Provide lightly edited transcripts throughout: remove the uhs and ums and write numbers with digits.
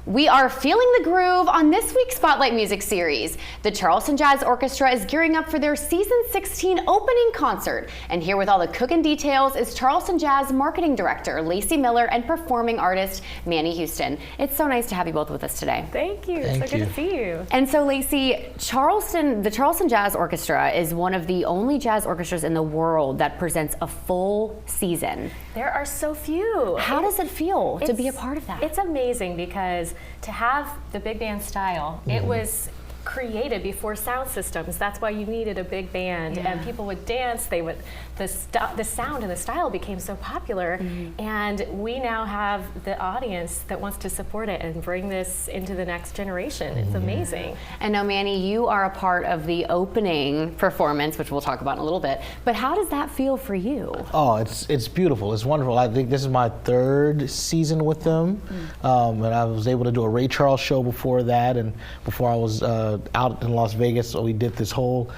We are feeling the groove on this week's Spotlight Music Series. The Charleston Jazz Orchestra is gearing up for their season 16 opening concert. And here with all the cooking details is Charleston Jazz Marketing Director Lacey Miller and performing artist Manny Houston. It's so nice to have you both with us today. Thank you. So good to see you. And so Lacey, the Charleston Jazz Orchestra is one of the only jazz orchestras in the world that presents a full season. There are so few. How does it feel to be a part of that? It's amazing because to have the big band style, it was created before sound systems. That's why you needed a big band, and people would dance. The sound and the style became so popular, and we now have the audience that wants to support it and bring this into the next generation. It's amazing. And now, Manny, you are a part of the opening performance, which we'll talk about in a little bit. But how does that feel for you? Oh, it's beautiful. It's wonderful. I think this is my third season with them, and I was able to do a Ray Charles show before that, and before I was out in Las Vegas, so we did this whole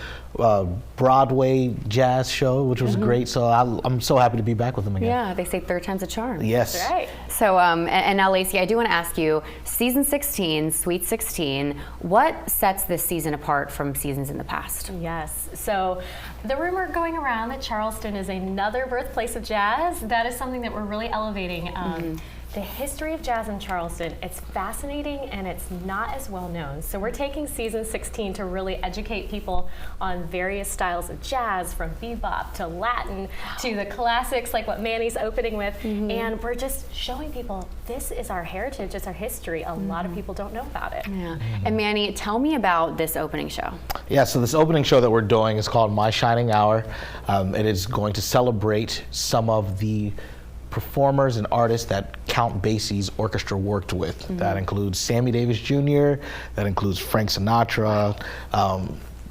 Broadway jazz show, which was great. So I'm so happy to be back with them again. Yeah, they say third time's a charm. Yes. That's right. So, and now, Lacey, I do want to ask you, season 16, Sweet 16, what sets this season apart from seasons in the past? Yes. So the rumor going around that Charleston is another birthplace of jazz, that is something that we're really elevating. The history of jazz in Charleston, it's fascinating and it's not as well known. So we're taking season 16 to really educate people on various styles of jazz, from bebop to Latin to the classics like what Manny's opening with. And we're just showing people this is our heritage, it's our history. A lot of people don't know about it. Yeah. And Manny, tell me about this opening show. Yeah, so this opening show that we're doing is called My Shining Hour. It is going to celebrate some of the performers and artists that Count Basie's orchestra worked with. That includes Sammy Davis Jr., that includes Frank Sinatra,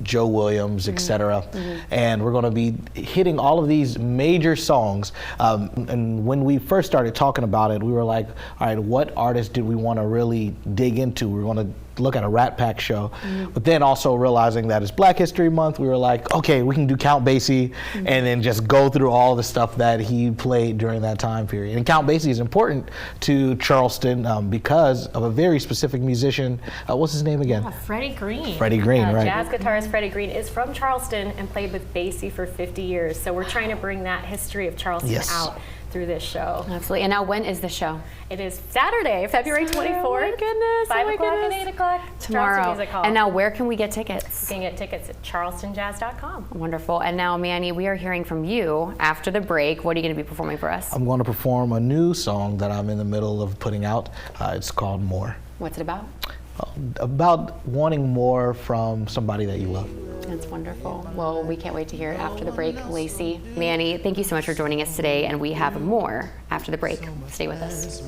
Joe Williams, etc. And we're going to be hitting all of these major songs. And when we first started talking about it, we were like, all right, what artists did we want to really dig into? We want to look at a Rat Pack show, but then also realizing that it's Black History Month, we were like, okay, we can do Count Basie and then just go through all the stuff that he played during that time period. And Count Basie is important to Charleston because of a very specific musician. What's his name again? Freddie Green. Freddie Green, right. Jazz guitarist Freddie Green is from Charleston and played with Basie for 50 years. So we're trying to bring that history of Charleston out through this show. Absolutely. And now, when is the show? It is Saturday, February 24th. Oh my goodness. 5 o'clock and 8 o'clock. Tomorrow. Music Hall. And now, where can we get tickets? You can get tickets at charlestonjazz.com. Wonderful. And now, Manny, we are hearing from you after the break. What are you going to be performing for us? I'm going to perform a new song that I'm in the middle of putting out. It's called More. What's it about? About wanting more from somebody that you love. That's wonderful. Well, we can't wait to hear it after the break. Lacey, Manny, thank you so much for joining us today, and we have more after the break. Stay with us.